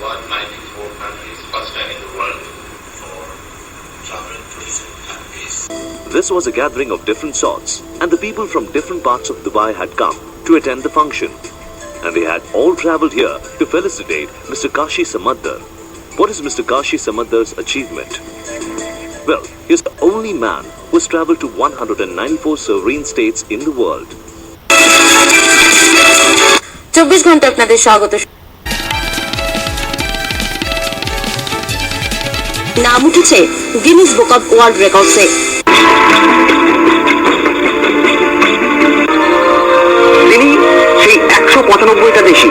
194 countries, first time in the world for travel, tourism and peace. This was a gathering of different sorts, and the people from different parts of Dubai had come to attend the function. And they had all travelled here to felicitate Mr. Kashi Samaddar. What is Mr. Kashi Samaddar's achievement? Well, he is the only man who has travelled to 194 sovereign states in the world. 24 ঘন্টা আপনাদের স্বাগত। নাম উঠেছে Guinness book of world রেকর্ডসে। তিনি সেই 195টা দেশে